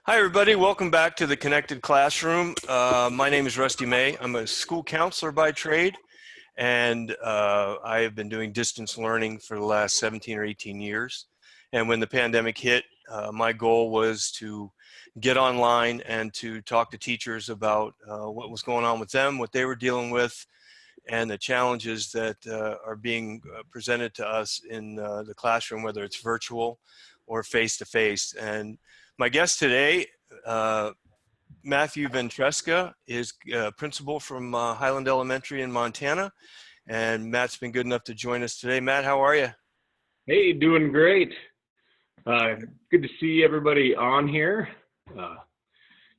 Hi, everybody. Welcome back to the Connected Classroom. My name is Rusty May. I'm a school counselor by trade, and I have been doing distance learning for the last 17 or 18 years. And when the pandemic hit, my goal was to get online and to talk to teachers about what was going on with them, what they were dealing with, and the challenges that are being presented to us in the classroom, whether it's virtual or face-to-face. And my guest today, uh, Matthew Ventresca, is principal from Highland Elementary in Montana. And Matt's been good enough to join us today. Matt, how are you? Hey, doing great. Good to see everybody on here.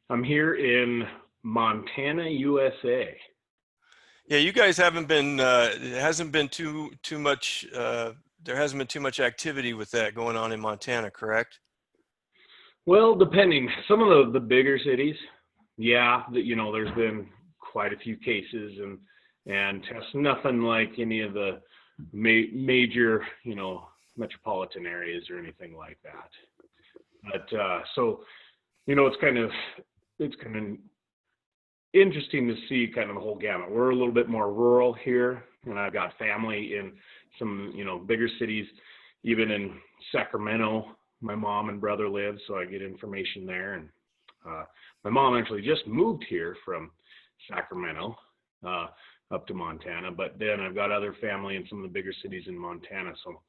I'm here in Montana, USA. Yeah, you guys haven't been. It hasn't been too much. There hasn't been too much activity with that going on in Montana, correct? Well, depending, some of the bigger cities, yeah, there's been quite a few cases and tests, nothing like any of the major, metropolitan areas or anything like that. But so, it's kind of interesting to see kind of the whole gamut. We're a little bit more rural here, and I've got family in some, bigger cities, even in Sacramento. My mom and brother live, so I get information there. And my mom actually just moved here from Sacramento up to Montana, but then I've got other family in some of the bigger cities in Montana, so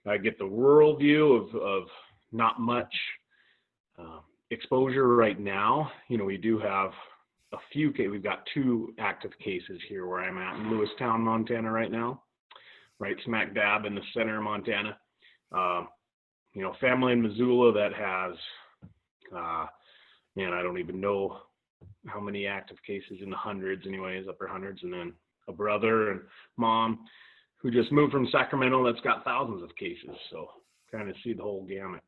I get the rural view of not much exposure right now. We do have a few cases. We've got 2 active cases here where I'm at in Lewistown, Montana right now, right smack dab in the center of Montana. Family in Missoula that has, I don't even know how many active cases, in the hundreds anyways, upper hundreds, and then a brother and mom who just moved from Sacramento that's got thousands of cases. So kind of see the whole gamut.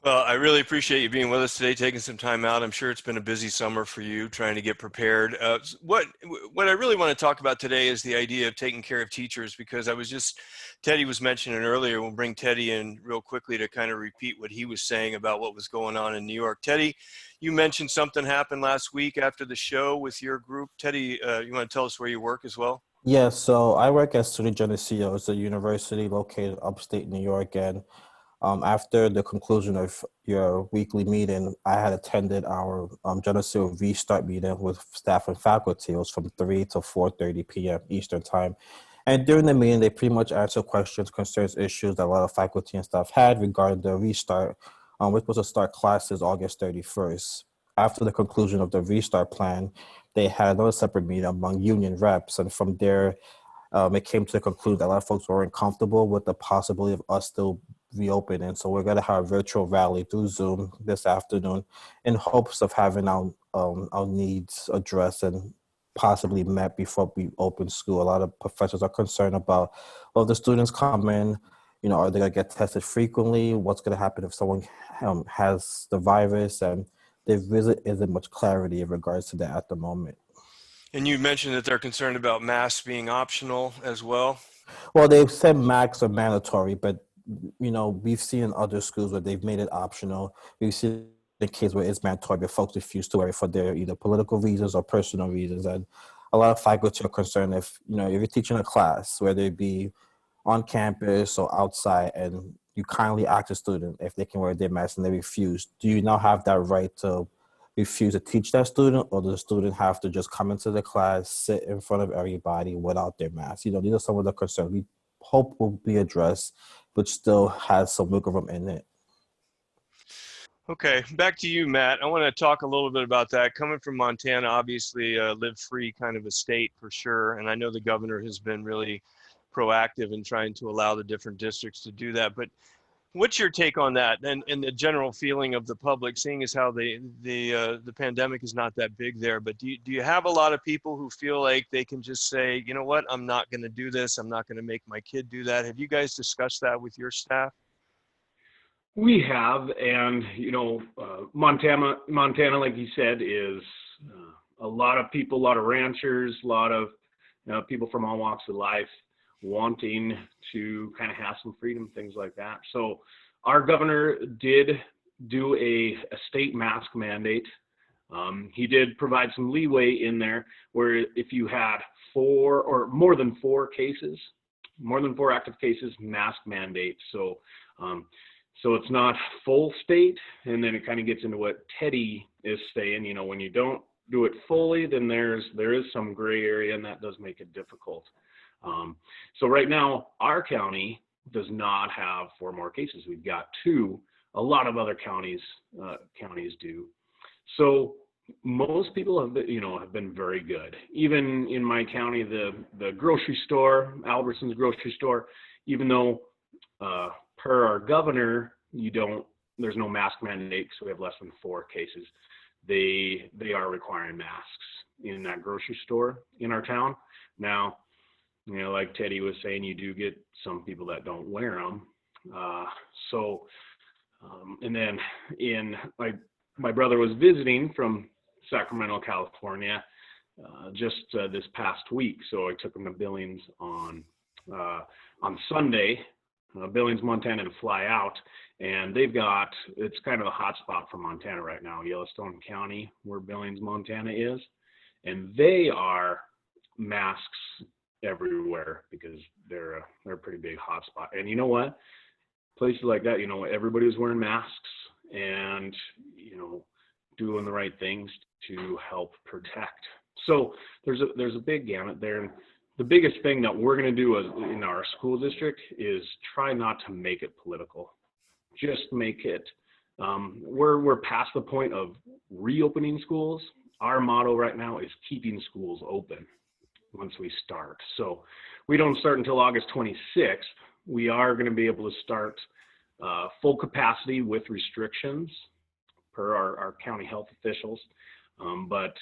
Well, I really appreciate you being with us today, taking some time out. I'm sure it's been a busy summer for you, trying to get prepared. What I really want to talk about today is the idea of taking care of teachers, because Teddy was mentioning earlier. We'll bring Teddy in real quickly to kind of repeat what he was saying about what was going on in New York. Teddy, you mentioned something happened last week after the show with your group. Teddy, you want to tell us where you work as well? Yeah, so I work at Geneseo. It's a university located upstate New York. And after the conclusion of your weekly meeting, I had attended our Geneseo Restart meeting with staff and faculty. It was from 3 to 4:30 p.m. Eastern Time. And during the meeting, they pretty much answered questions, concerns, issues that a lot of faculty and staff had regarding the restart, which was to start classes August 31st. After the conclusion of the restart plan, they had another separate meeting among union reps. And from there, it came to the conclusion that a lot of folks weren't comfortable with the possibility of us still reopening. So we're going to have a virtual rally through Zoom this afternoon in hopes of having our needs addressed and possibly met before we open school. A lot of professors are concerned about, well, the students come in, are they going to get tested frequently? What's going to happen if someone has the virus? And there really isn't much clarity in regards to that at the moment. And you mentioned that they're concerned about masks being optional as well. Well, they've said masks are mandatory, but we've seen in other schools where they've made it optional. We've seen the case where it's mandatory, but folks refuse to wear it for their either political reasons or personal reasons. And a lot of faculty are concerned if you're teaching a class, whether it be on campus or outside, and you kindly ask a student if they can wear their mask and they refuse, do you now have that right to refuse to teach that student, or does the student have to just come into the class, sit in front of everybody without their mask? These are some of the concerns we hope will be addressed, but still has some wiggle room in it. Okay, back to you, Matt. I want to talk a little bit about that. Coming from Montana, obviously live-free kind of a state for sure, and I know the governor has been really proactive in trying to allow the different districts to do that. But what's your take on that, and the general feeling of the public, seeing as how the pandemic is not that big there? But do you have a lot of people who feel like they can just say, you know what, I'm not going to do this. I'm not going to make my kid do that. Have you guys discussed that with your staff? We have, and Montana, like you said, is a lot of people, a lot of ranchers, a lot of people from all walks of life wanting to kind of have some freedom, things like that. So our governor did do a state mask mandate. He did provide some leeway in there where if you had 4 or more than 4 cases, more than 4 active cases, mask mandate. So it's not full state, and then it kind of gets into what Teddy is saying. You know, when you don't do it fully, then there is some gray area, and that does make it difficult. So right now, our county does not have 4 more cases. We've got 2. A lot of other counties do. So most people have been very good. Even in my county, the grocery store, Albertson's grocery store, even though per our governor, there's no mask mandate, so we have less than 4 cases. They are requiring masks in that grocery store in our town. Now, you know, like Teddy was saying, you do get some people that don't wear them. And then my brother was visiting from Sacramento, California, just this past week. So I took him to Billings on Sunday, Billings, Montana, to fly out. And it's kind of a hot spot for Montana right now, Yellowstone County, where Billings, Montana is. And they are masks everywhere because they're a pretty big hot spot. And you know what? Places like that, you know, everybody was wearing masks and, you know, doing the right things to help protect. So there's a big gamut there. And the biggest thing that we're going to do in our school district is try not to make it political. Just make it, we're past the point of reopening schools. Our motto right now is keeping schools open once we start. So we don't start until August 26th. We are going to be able to start full capacity with restrictions per our county health officials. But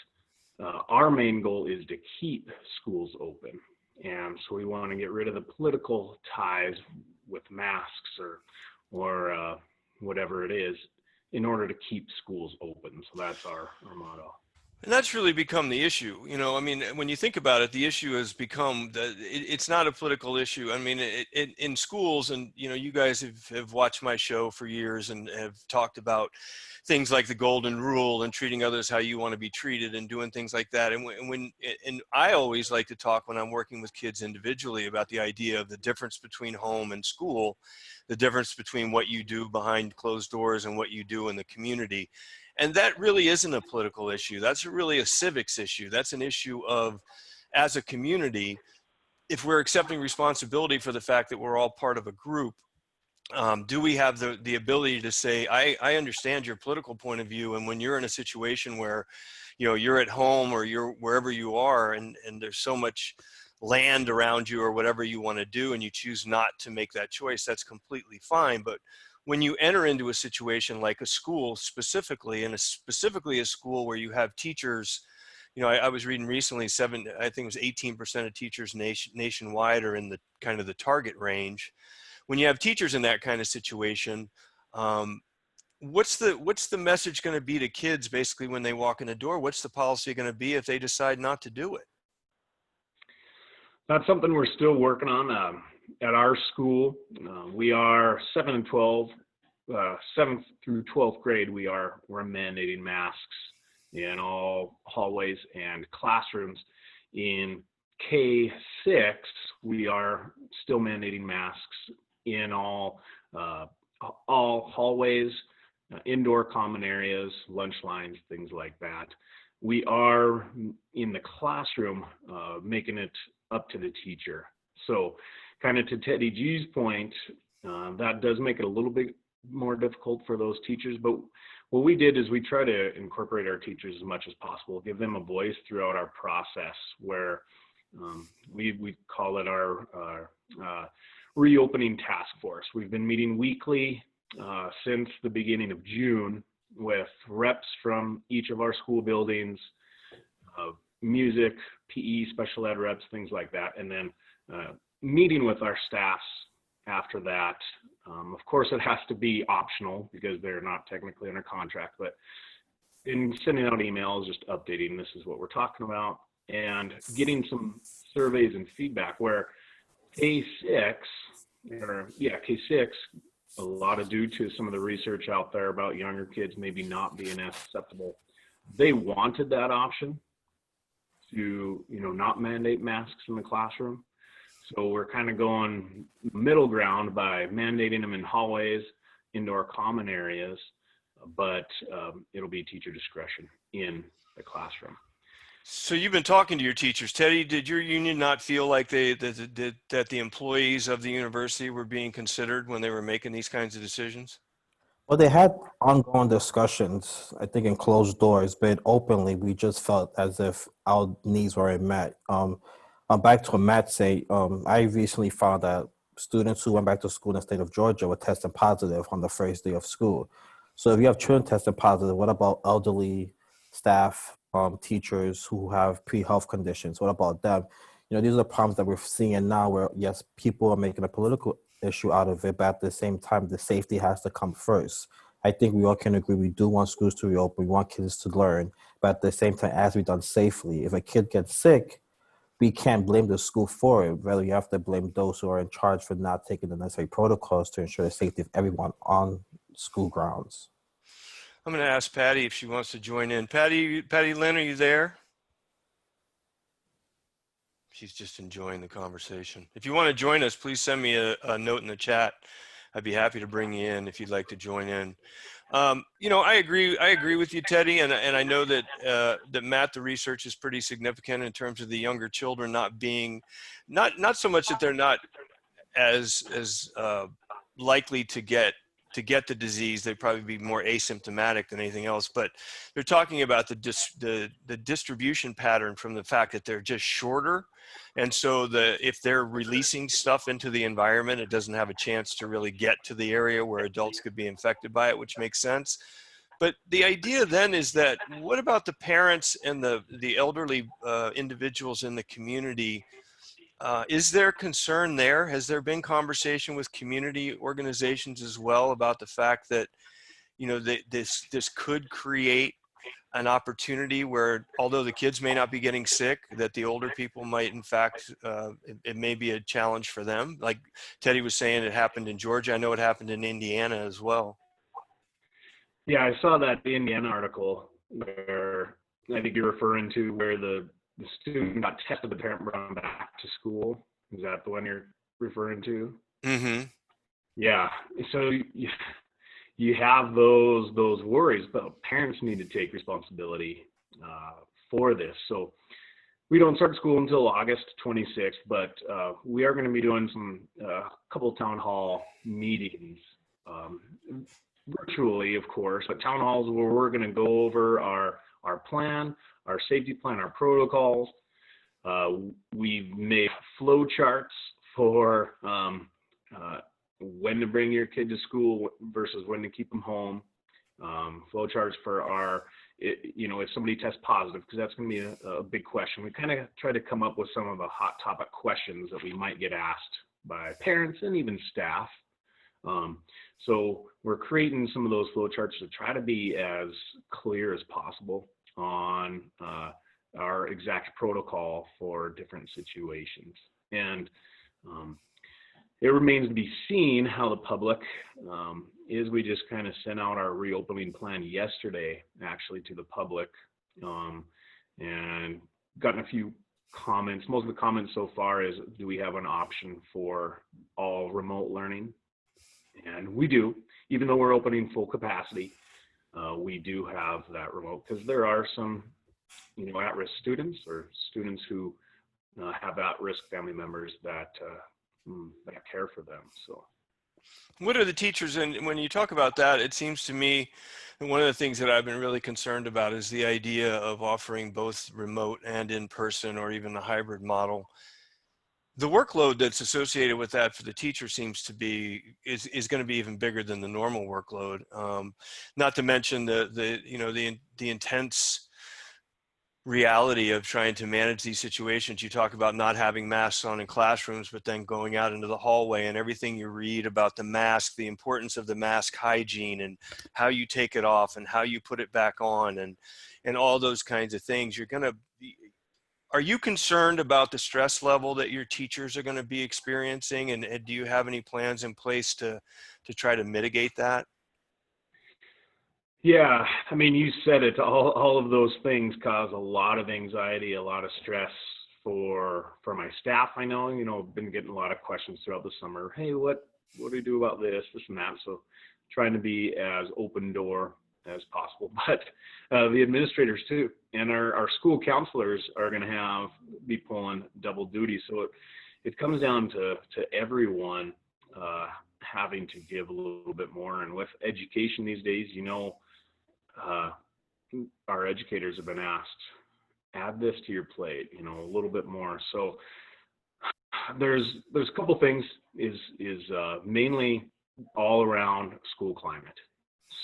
our main goal is to keep schools open. And so we want to get rid of the political ties with masks or whatever it is in order to keep schools open. So that's our motto. And that's really become the issue. You know, I mean, when you think about it, the issue has become that it's not a political issue. I mean, in schools, and, you know, you guys have watched my show for years and have talked about things like the golden rule and treating others how you want to be treated and doing things like that. And I always like to talk when I'm working with kids individually about the idea of the difference between home and school, the difference between what you do behind closed doors and what you do in the community. And that really isn't a political issue. That's really a civics issue. That's an issue of, as a community, if we're accepting responsibility for the fact that we're all part of a group, do we have the ability to say, I understand your political point of view, and when you're in a situation where, you know, you're at home or you're wherever you are and there's so much land around you or whatever you want to do and you choose not to make that choice, that's completely fine. But when you enter into a situation like a school specifically, and specifically a school where you have teachers, you know, I was reading recently, I think it was 18% of teachers nationwide are in the kind of the target range. When you have teachers in that kind of situation, what's the message going to be to kids basically when they walk in the door? What's the policy going to be if they decide not to do it? That's something we're still working on. At our school, we are 7th through 12th grade, we're mandating masks in all hallways and classrooms. In K6, we are still mandating masks in all hallways, indoor common areas, lunch lines, things like that. We are in the classroom making it up to the teacher. So kind of to Teddy G's point, that does make it a little bit more difficult for those teachers. But what we did is we try to incorporate our teachers as much as possible, give them a voice throughout our process, where we call it our reopening task force. We've been meeting weekly since the beginning of June with reps from each of our school buildings, music, PE, special ed reps, things like that, and then meeting with our staffs after that. Of course, it has to be optional because they're not technically under contract, but in sending out emails, just updating, this is what we're talking about, and getting some surveys and feedback where K6, a lot of due to some of the research out there about younger kids maybe not being as susceptible. They wanted that option to, not mandate masks in the classroom. So we're kind of going middle ground by mandating them in hallways, indoor common areas, but it'll be teacher discretion in the classroom. So you've been talking to your teachers. Teddy, did your union not feel like that the employees of the university were being considered when they were making these kinds of decisions? Well, they had ongoing discussions, I think in closed doors, but openly, we just felt as if our needs weren't met. Back to what Matt said, I recently found that students who went back to school in the state of Georgia were testing positive on the first day of school. So if you have children testing positive, what about elderly staff, teachers who have pre-health conditions? What about them? These are the problems that we're seeing now where, yes, people are making a political issue out of it, but at the same time, the safety has to come first. I think we all can agree we do want schools to reopen, we want kids to learn, but at the same time, as we done safely, if a kid gets sick, we can't blame the school for it. Rather, you have to blame those who are in charge for not taking the necessary protocols to ensure the safety of everyone on school grounds. I'm going to ask Patty if she wants to join in. Patty Lynn, are you there? She's just enjoying the conversation. If you want to join us, please send me a note in the chat. I'd be happy to bring you in if you'd like to join in. I agree with you, Teddy, and I know that that Matt, the research is pretty significant in terms of the younger children not being, not so much that they're not as likely to get the disease. They'd probably be more asymptomatic than anything else, but they're talking about the distribution pattern from the fact that they're just shorter. And so if they're releasing stuff into the environment, it doesn't have a chance to really get to the area where adults could be infected by it, which makes sense. But the idea then is that what about the parents and the elderly individuals in the community? Is there concern there? Has there been conversation with community organizations as well about the fact that, this could create an opportunity where, although the kids may not be getting sick, that the older people might, in fact, it may be a challenge for them? Like Teddy was saying, it happened in Georgia. I know it happened in Indiana as well. Yeah, I saw that Indiana article where I think you're referring to where the student got tested, the parent brought him back to school. Is that the one you're referring to? Mm-hmm. Yeah. So you have those worries, but parents need to take responsibility for this. So we don't start school until August 26th, but we are going to be doing some couple town hall meetings, virtually, of course, but town halls where we're going to go over our plan, our safety plan, our protocols. We've made flow charts for when to bring your kid to school versus when to keep them home. Flow charts for if somebody tests positive, because that's going to be a big question. We kind of try to come up with some of the hot topic questions that we might get asked by parents and even staff. So we're creating some of those flow charts to try to be as clear as possible on our exact protocol for different situations. And it remains to be seen how the public is. We just kind of sent out our reopening plan yesterday, actually, to the public, and gotten a few comments. Most of the comments so far is, do we have an option for all remote learning? And we do, even though we're opening full capacity, we do have that remote, because there are some, at-risk students or students who have at-risk family members that care for them. So, what are the teachers? And when you talk about that, it seems to me that one of the things that I've been really concerned about is the idea of offering both remote and in person, or even the hybrid model. The workload that's associated with that for the teacher seems to be is going to be even bigger than the normal workload. Not to mention the intense reality of trying to manage these situations. You talk about not having masks on in classrooms, but then going out into the hallway and everything you read about the mask, the importance of the mask hygiene and how you take it off and how you put it back on and all those kinds of things. are you concerned about the stress level that your teachers are going to be experiencing? And do you have any plans in place to try to mitigate that? Yeah, I mean, you said it. All of those things cause a lot of anxiety, a lot of stress for my staff. I know, been getting a lot of questions throughout the summer. Hey, what do we do about this and that? So trying to be as open door as possible. But the administrators too, and our school counselors are going to be pulling double duty. So it comes down to everyone having to give a little bit more. And with education these days, our educators have been asked, add this to your plate, a little bit more. So there's a couple things is mainly all around school climate.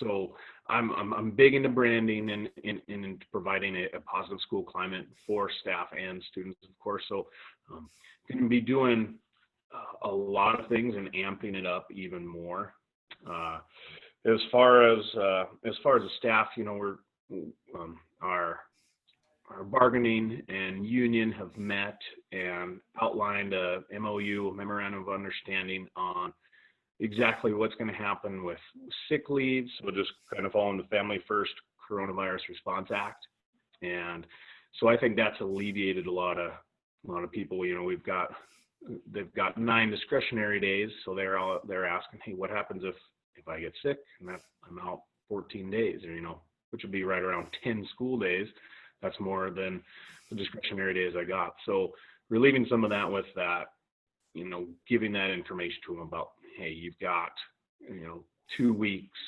So I'm big into branding and in providing a positive school climate for staff and students, of course. So going to be doing a lot of things and amping it up even more. As far as the staff, our bargaining and union have met and outlined a MOU, a memorandum of understanding, on exactly what's going to happen with sick leaves. We'll just kind of follow the Family First Coronavirus Response Act, and so I think that's alleviated a lot of people. They've got 9 discretionary days, so they're asking, hey, what happens if I get sick and I'm out 14 days, or which would be right around 10 school days. That's more than the discretionary days I got. So relieving some of that with that, giving that information to them about, hey, you've got, 2 weeks,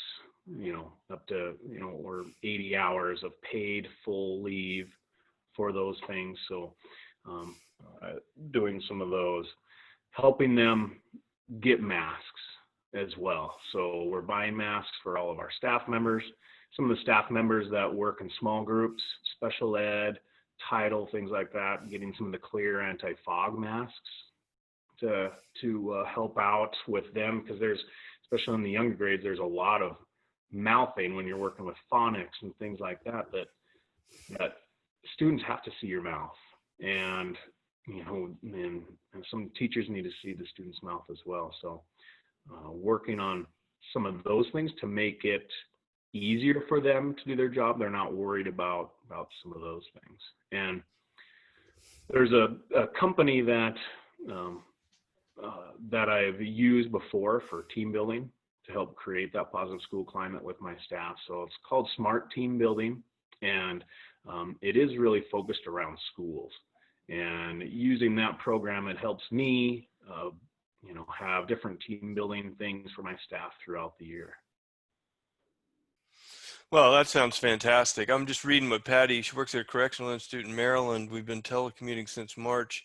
up to, or 80 hours of paid full leave for those things. So doing some of those, helping them get masks as well. So we're buying masks for all of our staff members. Some of the staff members that work in small groups, special ed, title, things like that, getting some of the clear anti-fog masks to help out with them, because there's, especially in the younger grades, there's a lot of mouthing when you're working with phonics and things like that students have to see your mouth, and and some teachers need to see the student's mouth as well. So working on some of those things to make it easier for them to do their job. They're not worried about some of those things. And there's a company that I've used before for team building to help create that positive school climate with my staff. So it's called Smart Team Building, and it is really focused around schools. And using that program, it helps me, have different team building things for my staff throughout the year. Well, that sounds fantastic. I'm just reading what Patty, she works at a correctional institute in Maryland. We've been telecommuting since March.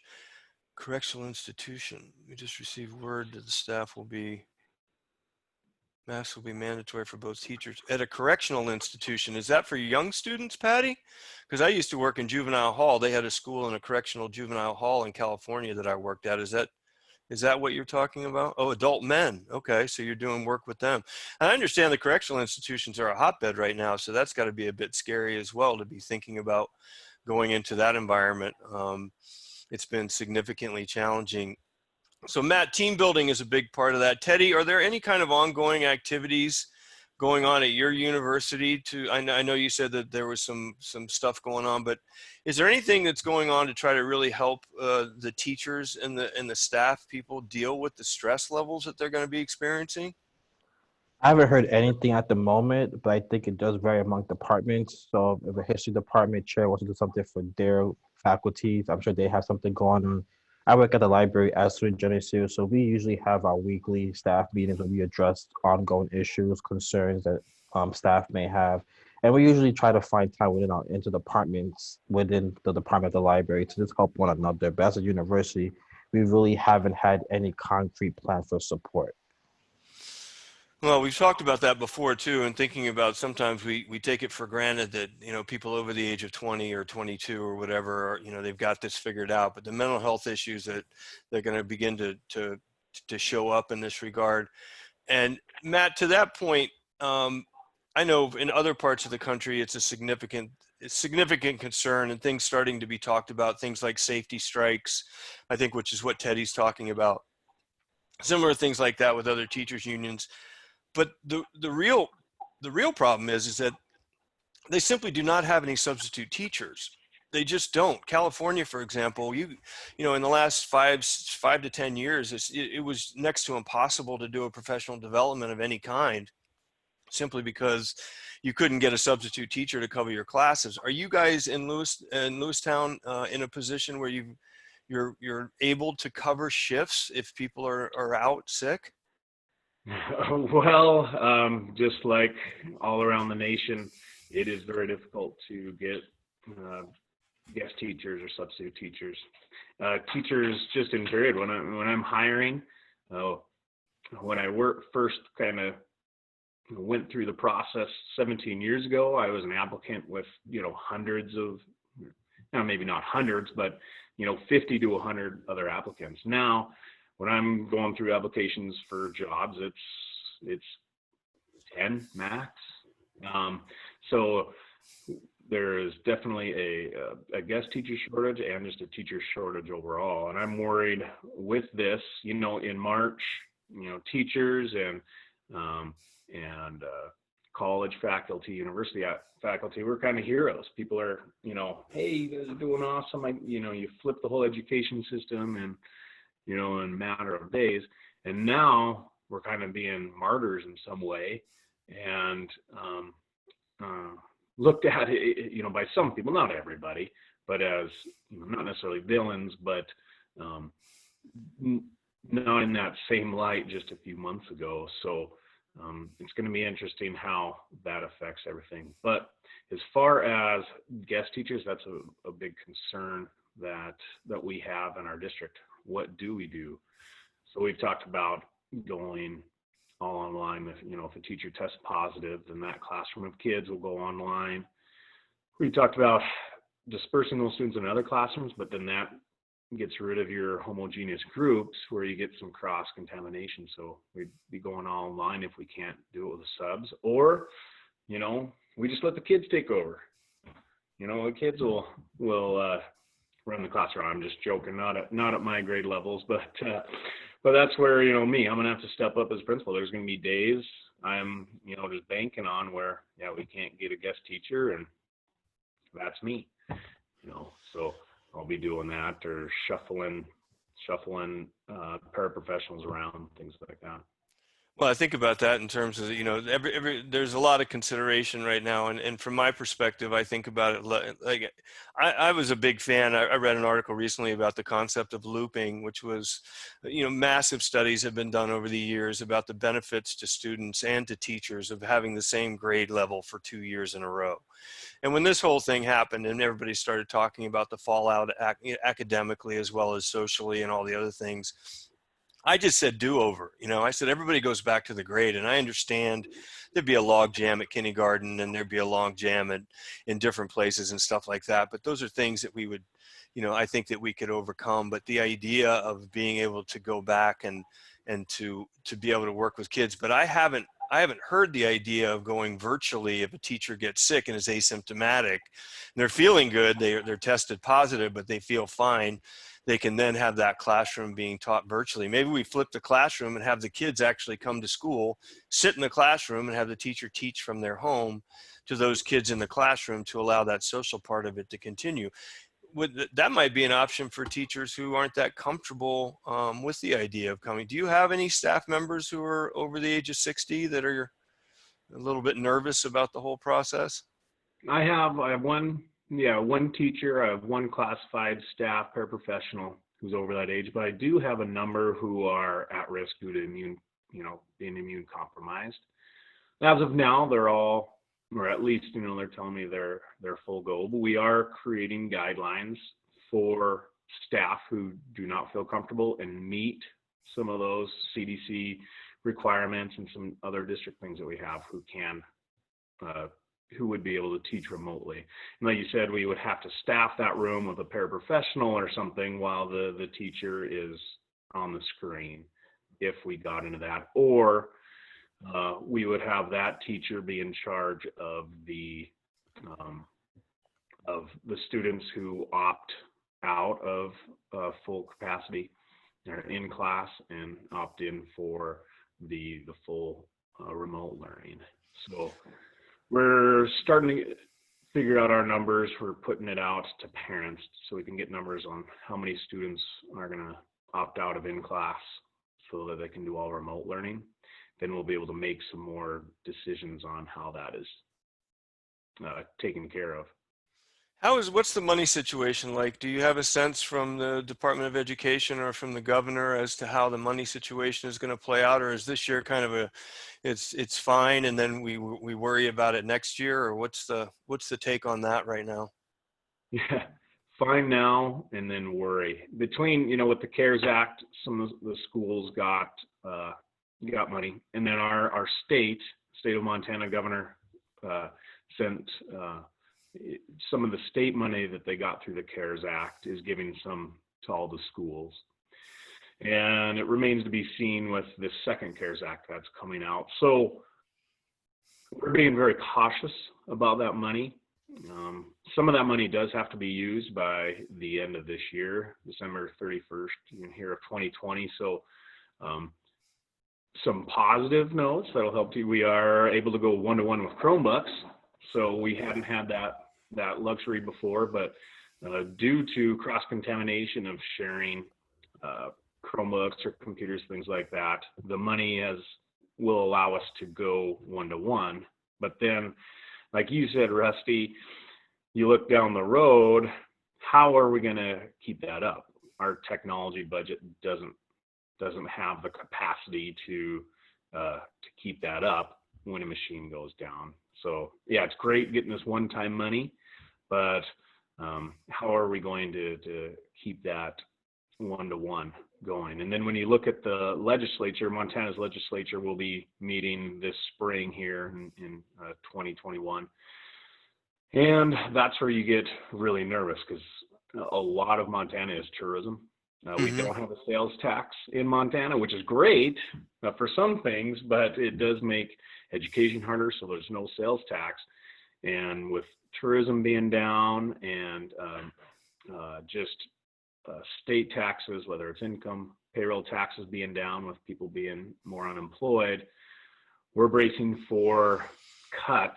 Correctional institution. We just received word that the staff masks will be mandatory for both teachers at a correctional institution. Is that for young students, Patty? Because I used to work in juvenile hall. They had a school in a correctional juvenile hall in California that I worked at. Is that what you're talking about? Oh, adult men. Okay, so you're doing work with them. And I understand the correctional institutions are a hotbed right now, so that's got to be a bit scary as well to be thinking about going into that environment. It's been significantly challenging. So Matt, team building is a big part of that. Teddy, are there any kind of ongoing activities going on at your university I know you said that there was some stuff going on, but is there anything that's going on to try to really help the teachers and the staff people deal with the stress levels that they're going to be experiencing? I haven't heard anything at the moment, but I think it does vary among departments. So if a history department chair wants to do something for their faculties, I'm sure they have something going on. I work at the library as student Geneseo, so we usually have our weekly staff meetings where we address ongoing issues, concerns that staff may have. And we usually try to find time within our interdepartments within the department of the library to just help one another. But as a university, we really haven't had any concrete plan for support. Well, we've talked about that before too, and thinking about sometimes we take it for granted that, people over the age of 20 or 22 or whatever, are, they've got this figured out, but the mental health issues that they're going to begin to show up in this regard. And Matt, to that point, I know in other parts of the country, it's a significant significant concern and things starting to be talked about, things like safety strikes, I think, which is what Teddy's talking about. Similar things like that with other teachers unions. But the real problem is that they simply do not have any substitute teachers. They just don't. California, for example, you know, in the last 5 to 10 years, it was next to impossible to do a professional development of any kind, simply because you couldn't get a substitute teacher to cover your classes. Are you guys in Lewistown in a position where you're able to cover shifts if people are out sick? Well, just like all around the nation, it is very difficult to get guest teachers or substitute teachers. Teachers just in period, when I'm hiring, when I first kind of went through the process 17 years ago, I was an applicant with, you know, hundreds of, maybe not hundreds, but, you know, 50 to 100 other applicants. Now, when I'm going through applications for jobs, it's 10 max. So there is definitely a guest teacher shortage and just a teacher shortage overall. And I'm worried with this, you know, in March, you know, teachers and college faculty, university faculty, we're kind of heroes. People are, you know, hey, you guys are doing awesome. You know, you flip the whole education system and, you know, in a matter of days. And now we're kind of being martyrs in some way and looked at, you know, by some people, not everybody, but as, you know, not necessarily villains, but not in that same light just a few months ago. So it's going to be interesting how that affects everything. But as far as guest teachers, that's a big concern that we have in our district. What do we do? So we've talked about going all online. If, you know, if a teacher tests positive, then that classroom of kids will go online. We talked about dispersing those students in other classrooms, but then that gets rid of your homogeneous groups where you get some cross contamination. So we'd be going all online if we can't do it with the subs, or, you know, we just let the kids take over. You know, the kids will run the classroom. I'm just joking, not at my grade levels, but that's where, you know, I'm gonna have to step up as principal. There's gonna be days I'm, you know, just banking on where, yeah, we can't get a guest teacher, and that's me, you know. So I'll be doing that, or shuffling paraprofessionals around, things like that. Well, I think about that in terms of, you know, there's a lot of consideration right now. And from my perspective, I think about it like I was a big fan. I read an article recently about the concept of looping, which was, you know, massive studies have been done over the years about the benefits to students and to teachers of having the same grade level for 2 years in a row. And when this whole thing happened and everybody started talking about the fallout academically as well as socially and all the other things, I just said do-over. You know, I said everybody goes back to the grade, and I understand there'd be a log jam at kindergarten and there'd be a log jam in different places and stuff like that. But those are things that we would, you know, I think that we could overcome. But the idea of being able to go back and to be able to work with kids, but I haven't heard the idea of going virtually if a teacher gets sick and is asymptomatic and they're feeling good, they're tested positive, but they feel fine. They can then have that classroom being taught virtually. Maybe we flip the classroom and have the kids actually come to school, sit in the classroom, and have the teacher teach from their home to those kids in the classroom to allow that social part of it to continue. That might be an option for teachers who aren't that comfortable with the idea of coming. Do you have any staff members who are over the age of 60 that are a little bit nervous about the whole process? I have one teacher. I have one classified staff paraprofessional who's over that age, but I do have a number who are at risk due to being immune compromised. As of now, they're all, or at least, you know, they're telling me they're full go, but we are creating guidelines for staff who do not feel comfortable and meet some of those CDC requirements and some other district things that we have who would be able to teach remotely. And like you said, we would have to staff that room with a paraprofessional or something while the teacher is on the screen if we got into that. Or we would have that teacher be in charge of the of the students who opt out of full capacity, they're in class, and opt in for the full remote learning. So we're starting to figure out our numbers. We're putting it out to parents so we can get numbers on how many students are going to opt out of in class so that they can do all remote learning. Then we'll be able to make some more decisions on how that is taken care of. What's the money situation like? Do you have a sense from the Department of Education or from the governor as to how the money situation is going to play out, or is this year kind of it's fine and then we worry about it next year, or what's the take on that right now? Yeah, fine now and then worry. Between, with the CARES Act, some of the schools got money, and then our state of Montana governor sent some of the state money that they got through the CARES Act is giving some to all the schools. And it remains to be seen with this second CARES Act that's coming out. So we're being very cautious about that money. Some of that money does have to be used by the end of this year, December 31st here of 2020. So some positive notes that'll help you. We are able to go one-to-one with Chromebooks. So we hadn't had that luxury before, but due to cross-contamination of sharing Chromebooks or computers, things like that, the money will allow us to go one-to-one. But then, like you said, Rusty, you look down the road, how are we going to keep that up? Our technology budget doesn't have the capacity to keep that up when a machine goes down. So yeah, it's great getting this one-time money, but how are we going to keep that one-to-one going? And then when you look at the legislature, Montana's legislature will be meeting this spring here in 2021. And that's where you get really nervous, because a lot of Montana is tourism. We don't have a sales tax in Montana, which is great for some things, but it does make education harder, so there's no sales tax. And with tourism being down and state taxes, whether it's income, payroll taxes being down with people being more unemployed, we're bracing for cuts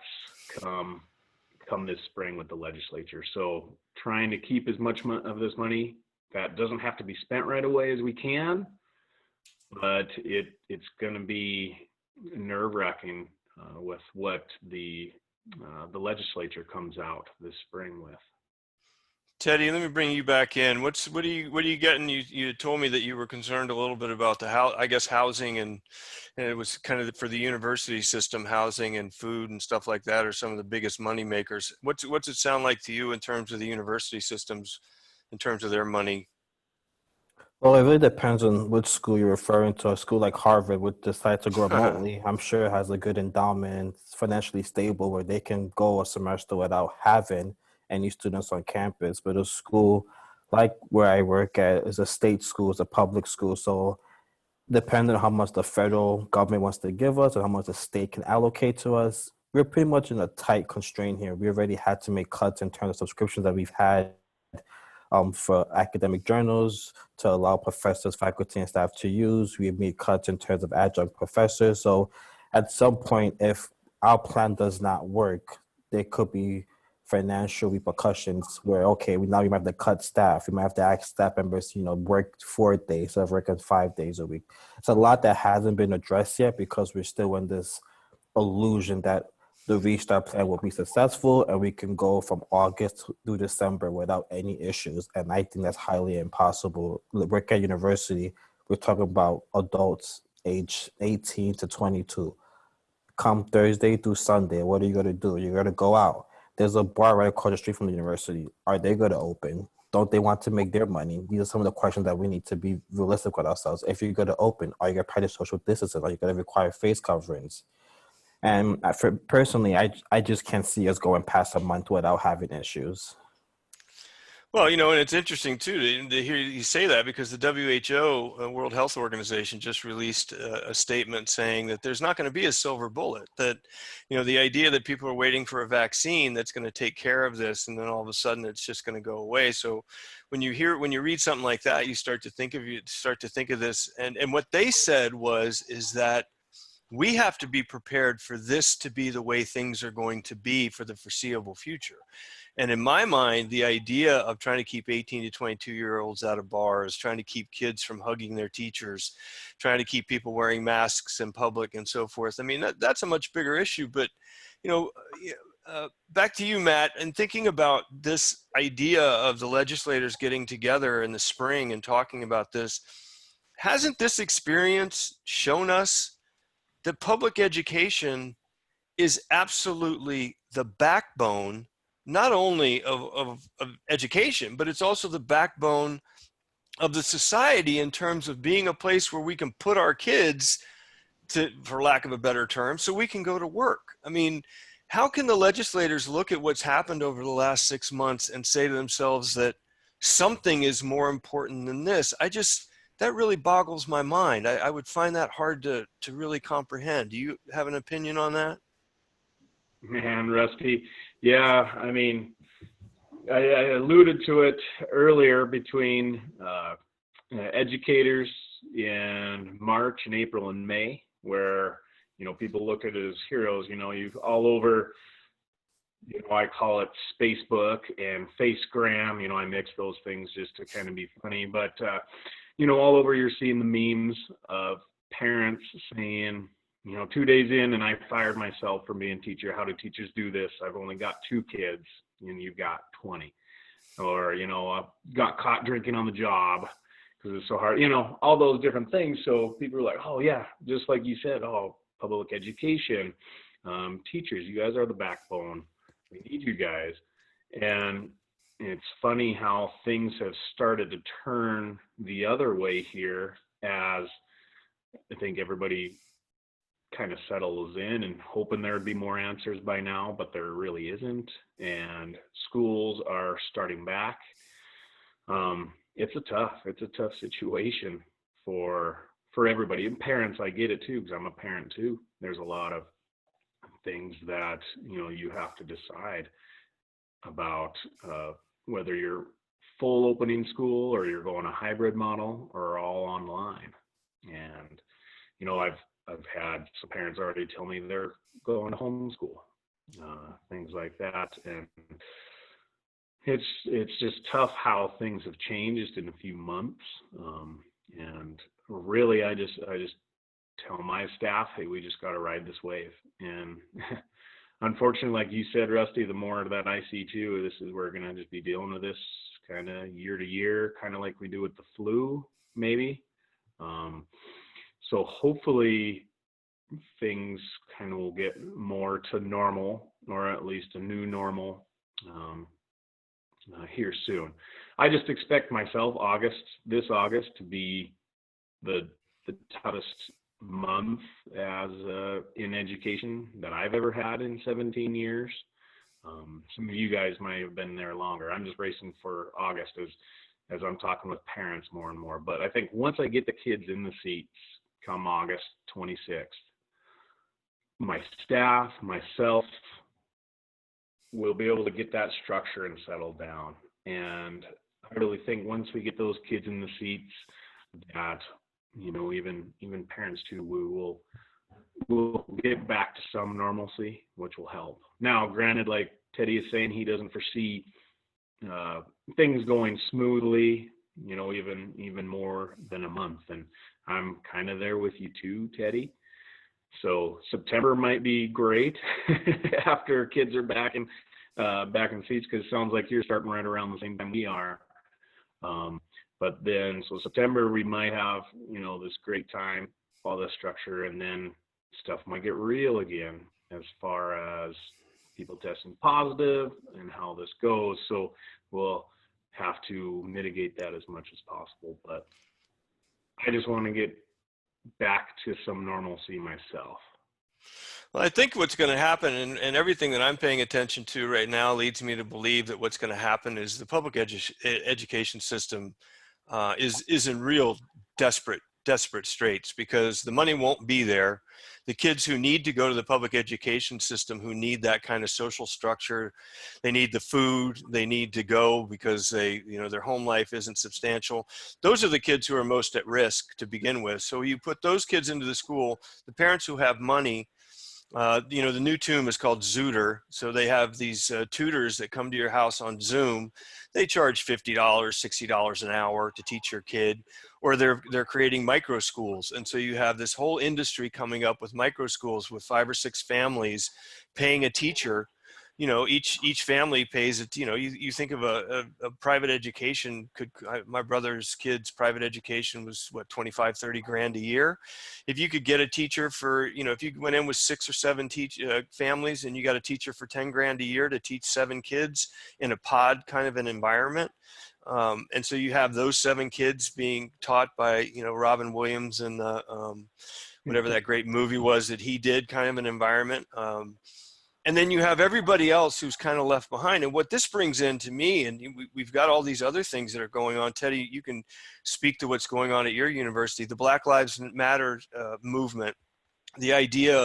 come this spring with the legislature. So trying to keep as much of this money that doesn't have to be spent right away as we can, but it's going to be nerve-wracking with what the legislature comes out this spring with. Teddy, let me bring you back in. What are you getting? You told me that you were concerned a little bit about the housing and it was kind of for the university system, housing and food and stuff like that are some of the biggest money makers. What's it sound like to you in terms of the university systems, in terms of their money? Well, it really depends on which school you're referring to. A school like Harvard would decide to go remotely. I'm sure it has a good endowment, it's financially stable, where they can go a semester without having any students on campus. But a school like where I work at is a state school, it's a public school. So depending on how much the federal government wants to give us or how much the state can allocate to us, we're pretty much in a tight constraint here. We already had to make cuts in terms of subscriptions that we've had for academic journals to allow professors, faculty, and staff to use. We've made cuts in terms of adjunct professors. So at some point, if our plan does not work, there could be financial repercussions where, okay, we might have to cut staff. We might have to ask staff members, work 4 days instead of working 5 days a week. It's a lot that hasn't been addressed yet because we're still in this illusion that the restart plan will be successful and we can go from August through December without any issues. And I think that's highly impossible. Work at university, we're talking about adults age 18 to 22. Come Thursday through Sunday, what are you going to do? You're going to go out. There's a bar right across the street from the university. Are they going to open? Don't they want to make their money? These are some of the questions that we need to be realistic with ourselves. If you're going to open, are you going to practice social distancing? Are you going to require face coverings? And personally, I just can't see us going past a month without having issues. Well, and it's interesting too to hear you say that, because the WHO, World Health Organization, just released a statement saying that there's not going to be a silver bullet. That, the idea that people are waiting for a vaccine that's going to take care of this, and then all of a sudden it's just going to go away. So, when you read something like that, you start to think of this, and what they said is that we have to be prepared for this to be the way things are going to be for the foreseeable future. And in my mind, the idea of trying to keep 18 to 22-year-olds out of bars, trying to keep kids from hugging their teachers, trying to keep people wearing masks in public and so forth, I mean, that's a much bigger issue. But, you know, back to you, Matt, and thinking about this idea of the legislators getting together in the spring and talking about this, hasn't this experience shown us that public education is absolutely the backbone, not only of education, but it's also the backbone of the society in terms of being a place where we can put our kids to, for lack of a better term, so we can go to work. I mean, how can the legislators look at what's happened over the last 6 months and say to themselves that something is more important than this? That really boggles my mind. I would find that hard to really comprehend. Do you have an opinion on that? Man, Rusty. Yeah, I mean, I alluded to it earlier between educators in March and April and May, where, people look at it as heroes. You've all over, I call it Spacebook and Facegram. I mix those things just to kind of be funny. But, all over you're seeing the memes of parents saying, 2 days in and I fired myself from being a teacher. How do teachers do this? I've only got 2 kids and you've got 20. Or, I got caught drinking on the job because it's so hard, all those different things. So people are like, oh yeah, just like you said, oh, public education, teachers, you guys are the backbone. We need you guys. And it's funny how things have started to turn the other way here, as I think everybody kind of settles in and hoping there'd be more answers by now, but there really isn't. And schools are starting back. It's a tough situation for everybody. And parents, I get it too, because I'm a parent too. There's a lot of things that, you have to decide about, whether you're full opening school or you're going a hybrid model or all online. And, I've had some parents already tell me they're going to homeschool, things like that. And it's just tough how things have changed in a few months. And really, I just tell my staff, hey, we just got to ride this wave. And unfortunately, like you said, Rusty, the more that I see too, this is we're going to just be dealing with this kind of year to year, kind of like we do with the flu, maybe. So hopefully things kind of will get more to normal, or at least a new normal, here soon. I just expect myself this August to be the toughest month as in education that I've ever had in 17 years. Some of you guys might have been there longer. I'm just racing for August as I'm talking with parents more and more. But I think once I get the kids in the seats come August 26th, my staff, myself, will be able to get that structure and settle down. And I really think once we get those kids in the seats, that, even parents too, we'll get back to some normalcy, which will help. Now, granted, like Teddy is saying, he doesn't foresee things going smoothly, even more than a month. And I'm kind of there with you too, Teddy. So September might be great after kids are back in seats, because it sounds like you're starting right around the same time we are. But then, so September, we might have, this great time, all this structure, and then stuff might get real again as far as people testing positive and how this goes. So we'll have to mitigate that as much as possible. But I just want to get back to some normalcy myself. Well, I think what's going to happen, and everything that I'm paying attention to right now leads me to believe that what's going to happen is the public education system is in real desperate straits because the money won't be there. The kids who need to go to the public education system, who need that kind of social structure, they need the food, they need to go because their home life isn't substantial. Those are the kids who are most at risk to begin with. So you put those kids into the school, the parents who have money. The new tomb is called Zooter. So they have these tutors that come to your house on Zoom. They charge $50, $60 an hour to teach your kid, or they're creating micro schools. And so you have this whole industry coming up with micro schools with 5 or 6 families paying a teacher. Each family pays it. You think of a private education my brother's kids' private education was what, 25, 30 grand a year. If you could get a teacher for, if you went in with 6 or 7 families and you got a teacher for 10 grand a year to teach 7 kids in a pod kind of an environment. And so you have those 7 kids being taught by, Robin Williams and whatever that great movie was that he did, kind of an environment. And then you have everybody else who's kind of left behind. And what this brings in to me, and we've got all these other things that are going on. Teddy, you can speak to what's going on at your university. The Black Lives Matter movement, the idea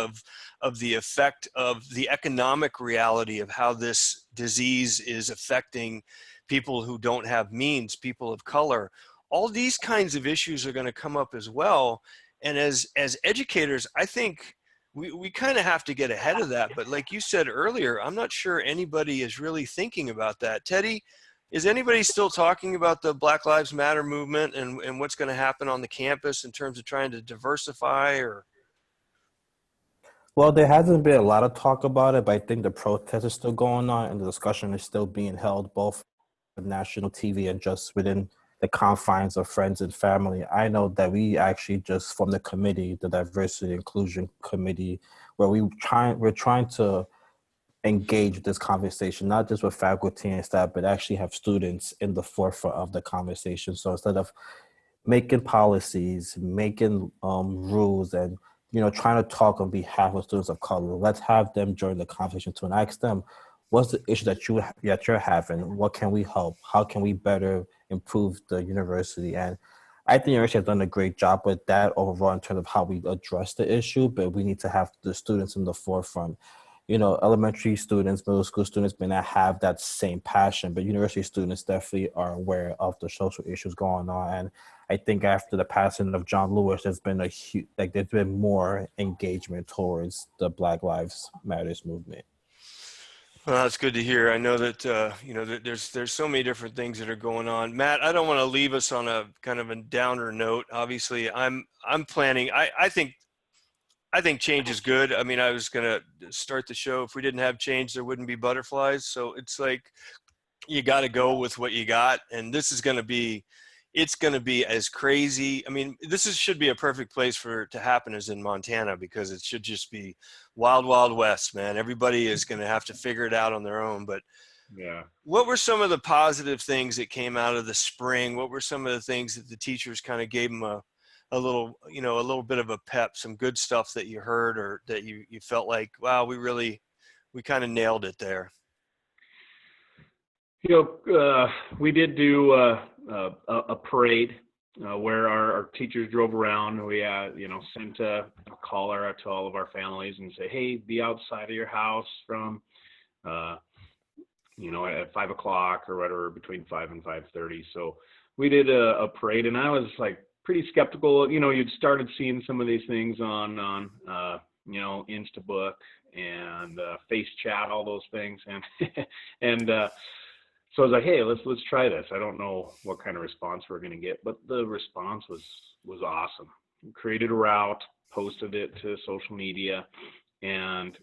of the effect of the economic reality of how this disease is affecting people who don't have means, people of color. All these kinds of issues are going to come up as well. And as educators, I think we kind of have to get ahead of that. But like you said earlier, I'm not sure anybody is really thinking about that. Teddy, is anybody still talking about the Black Lives Matter movement and what's going to happen on the campus in terms of trying to diversify or? Well, there hasn't been a lot of talk about it, but I think the protest is still going on and the discussion is still being held both on national TV and just within the confines of friends and family. I know that we actually just formed the committee, the Diversity Inclusion Committee, where we're trying to engage this conversation, not just with faculty and staff, but actually have students in the forefront of the conversation. So instead of making policies, making rules, and trying to talk on behalf of students of color, let's have them join the conversation too and ask them, what's the issue that you're having? What can we help? How can we better improve the university? And I think the university has done a great job with that overall in terms of how we address the issue, but we need to have the students in the forefront. Elementary students, middle school students may not have that same passion, but university students definitely are aware of the social issues going on. And I think after the passing of John Lewis, there's been there's been more engagement towards the Black Lives Matters movement. Well, that's good to hear. I know that that there's so many different things that are going on. Matt, I don't want to leave us on a kind of a downer note. Obviously, I'm planning. I think change is good. I mean, I was gonna start the show. If we didn't have change, there wouldn't be butterflies. So it's like you got to go with what you got, and this is going to be. It's going to be as crazy. I mean, should be a perfect place for it to happen as in Montana, because it should just be wild, wild west, man. Everybody is going to have to figure it out on their own. But Yeah. what were some of the positive things that came out of the spring? What were some of the things that the teachers kind of gave them a little bit of a pep, some good stuff that you heard or that you felt like, wow, we kind of nailed it there? We did do a parade where our teachers drove around. We sent a caller out to all of our families and say, hey, be outside of your house from at 5 o'clock or whatever, between 5 and 5:30. So we did a parade, and I was like pretty skeptical. You'd started seeing some of these things on Instabook and Face Chat, all those things, and so I was like, hey, let's try this. I don't know what kind of response we're going to get, but the response was awesome. We created a route, posted it to social media, and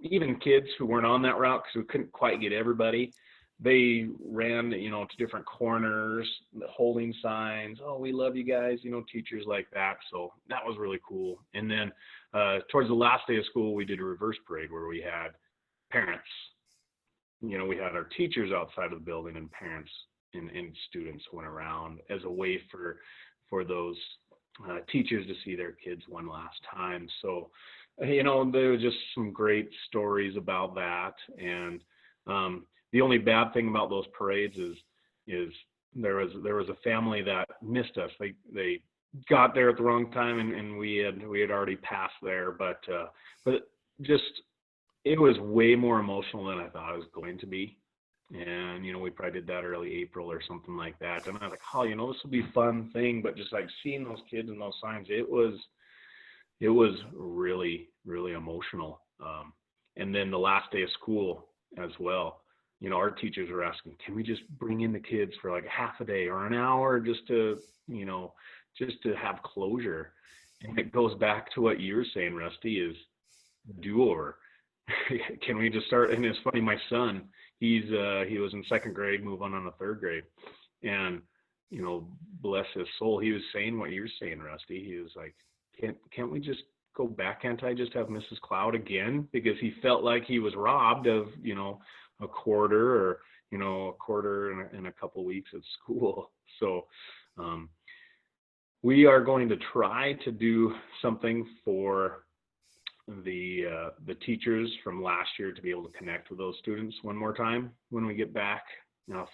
even kids who weren't on that route, because we couldn't quite get everybody, they ran, to different corners, holding signs. Oh, we love you guys, teachers like that. So that was really cool. And then towards the last day of school, we did a reverse parade where we had parents. We had our teachers outside of the building, and parents and students went around as a way for those teachers to see their kids one last time. So There were just some great stories about that. And the only bad thing about those parades is there was a family that missed us. They got there at the wrong time, and we had already passed there. But just it was way more emotional than I thought it was going to be. And we probably did that early April or something like that. And I was like, oh, this will be a fun thing. But just like seeing those kids and those signs, it was really, really emotional. And then the last day of school as well, our teachers were asking, can we just bring in the kids for like half a day or an hour just to have closure? And it goes back to what you're saying, Rusty, is do-over. Can we just start? And it's funny, my son, he was in second grade, move on to third grade. And, bless his soul, he was saying what you're saying, Rusty. He was like, can't we just go back? Can't I just have Mrs. Cloud again? Because he felt like he was robbed of, a quarter or, a quarter in a couple of weeks at school. So we are going to try to do something for the teachers from last year to be able to connect with those students one more time when we get back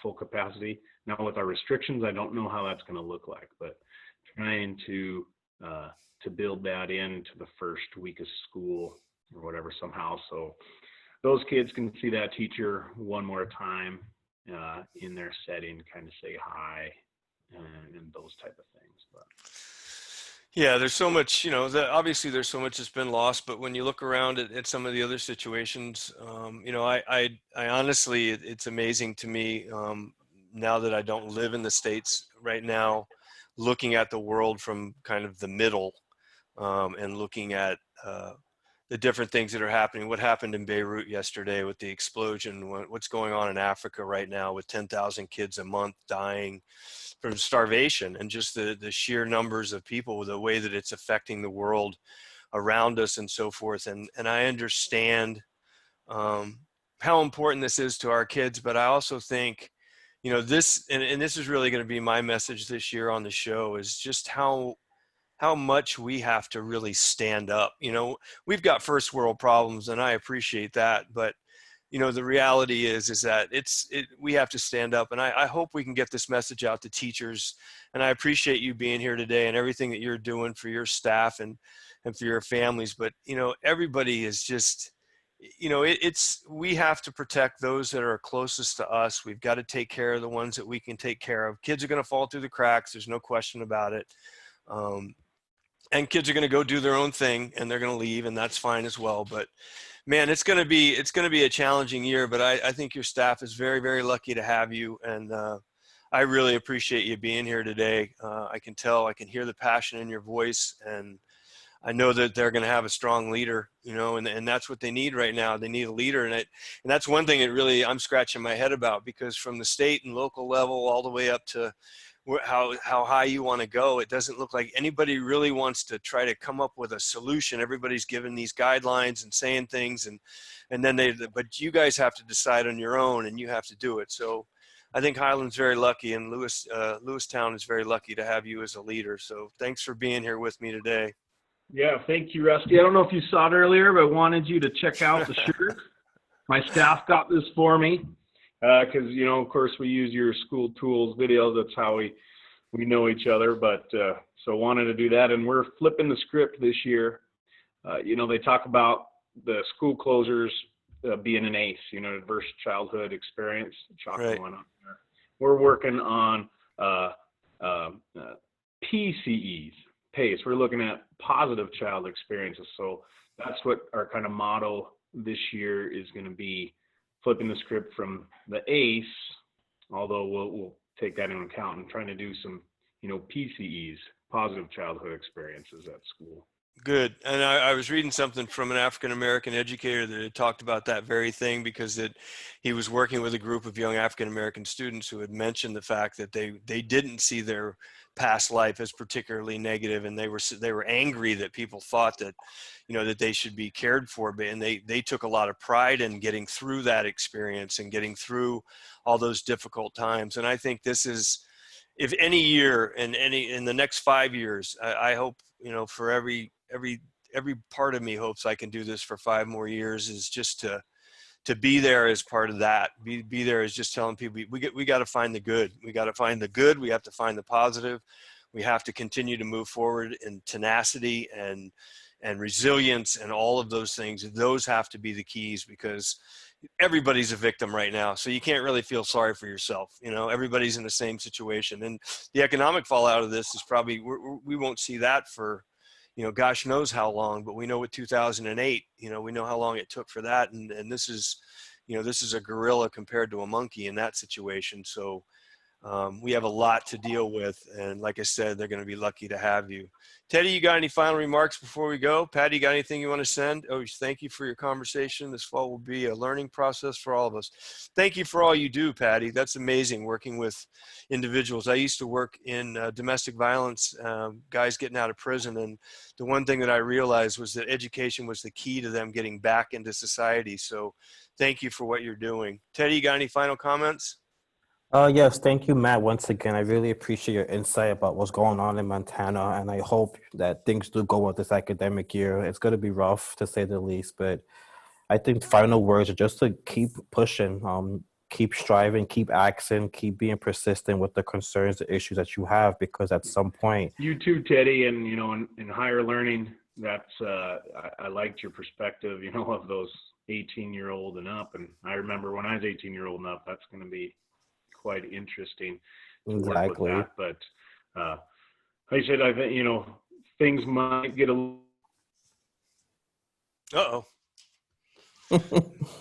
full capacity. Now with our restrictions, I don't know how that's going to look like, but trying to build that into the first week of school or whatever somehow, so those kids can see that teacher one more time in their setting, kind of say hi and those type of things. But yeah, there's so much, obviously there's so much that's been lost, but when you look around at some of the other situations, I honestly, it's amazing to me now that I don't live in the States right now, looking at the world from kind of the middle and looking at the different things that are happening. What happened in Beirut yesterday with the explosion, what's going on in Africa right now with 10,000 kids a month dying from starvation, and just the sheer numbers of people, the way that it's affecting the world around us and so forth. And I understand how important this is to our kids, but I also think, this, and this is really going to be my message this year on the show, is just how much we have to really stand up. We've got first world problems, and I appreciate that, but the reality is that we have to stand up. And I hope we can get this message out to teachers. And I appreciate you being here today and everything that you're doing for your staff and for your families. But, everybody is just, we have to protect those that are closest to us. We've got to take care of the ones that we can take care of. Kids are going to fall through the cracks. There's no question about it. And kids are going to go do their own thing, and they're going to leave, and that's fine as well. But man, it's going to be a challenging year, but I think your staff is very, very lucky to have you. And I really appreciate you being here today. I can hear the passion in your voice, and I know that they're going to have a strong leader, and that's what they need right now. They need a leader. And that's one thing that really I'm scratching my head about, because from the state and local level all the way up to how high you want to go, it doesn't look like anybody really wants to try to come up with a solution. Everybody's given these guidelines and saying things, and then but you guys have to decide on your own, and you have to do it. So I think Highland's very lucky, and Lewistown is very lucky to have you as a leader. So thanks for being here with me today. yeah, thank you, Rusty. I don't know if you saw it earlier, but I wanted you to check out the shirt. My staff got this for me. Because, of course, we use your school tools videos. That's how we know each other. But so wanted to do that. And we're flipping the script this year. They talk about the school closures being an ACE, adverse childhood experience. Right. We're working on PCEs, PACE. We're looking at positive child experiences. So that's what our kind of motto this year is going to be. Flipping the script from the ACE, although we'll take that into account, and trying to do some, PCEs, positive childhood experiences at school. Good. And I was reading something from an African-American educator that had talked about that very thing, because he was working with a group of young African-American students who had mentioned the fact that they didn't see their past life as particularly negative, and they were angry that people thought that, that they should be cared for, and they took a lot of pride in getting through that experience and getting through all those difficult times. And I think this is, if any year in the next 5 years, I hope, for every every part of me hopes I can do this for 5 more years, is just to be there as part of that. Be there as just telling people we got to find the good. We got to find the good. We have to find the positive. We have to continue to move forward in tenacity and resilience and all of those things. Those have to be the keys, because everybody's a victim right now. So you can't really feel sorry for yourself. You know, everybody's in the same situation, and the economic fallout of this is probably, we won't see that for, you know, gosh knows how long, but we know with 2008, you know, we know how long it took for that. And this is, you know, this is a gorilla compared to a monkey in that situation. So we have a lot to deal with. And like I said, they're going to be lucky to have you. Teddy, you got any final remarks before we go? Patty, you got anything you want to send? Oh, thank you for your conversation. This fall will be a learning process for all of us. Thank you for all you do, Patty. That's amazing, working with individuals. I used to work in domestic violence, guys getting out of prison. And the one thing that I realized was that education was the key to them getting back into society. So thank you for what you're doing. Teddy, you got any final comments? Yes, thank you, Matt. Once again, I really appreciate your insight about what's going on in Montana, and I hope that things do go well this academic year. It's going to be rough, to say the least, but I think the final words are just to keep pushing, keep striving, keep asking, keep being persistent with the concerns, the issues that you have, because at some point. You too, Teddy, and you know, in higher learning, that's I liked your perspective, you know, of those 18-year-old and up. And I remember when I was 18-year-old and up, that's going to be quite interesting to work with Exactly. that. But like I said, I think, you know, things might get a Uh-oh.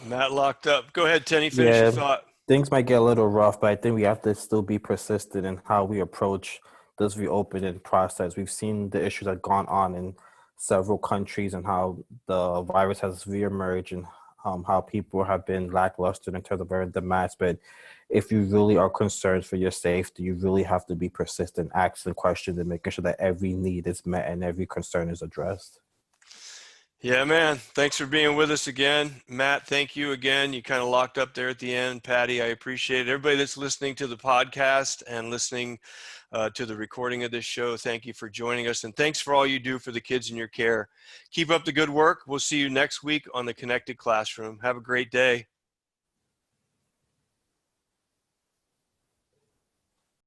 Matt locked up. Go ahead, Teddy, finish your Yeah, thought. things might get a little rough, but I think we have to still be persistent in how we approach this reopening process. We've seen the issues that have gone on in several countries and how the virus has reemerged, and how people have been lackluster in terms of wearing the mask. But if you really are concerned for your safety, you really have to be persistent, asking questions, and making sure that every need is met and every concern is addressed. Yeah, man. Thanks for being with us again. Matt, thank you again. You kind of locked up there at the end. Patty, I appreciate it. Everybody that's listening to the podcast and listening to the recording of this show, thank you for joining us. And thanks for all you do for the kids in your care. Keep up the good work. We'll see you next week on the Connected Classroom. Have a great day.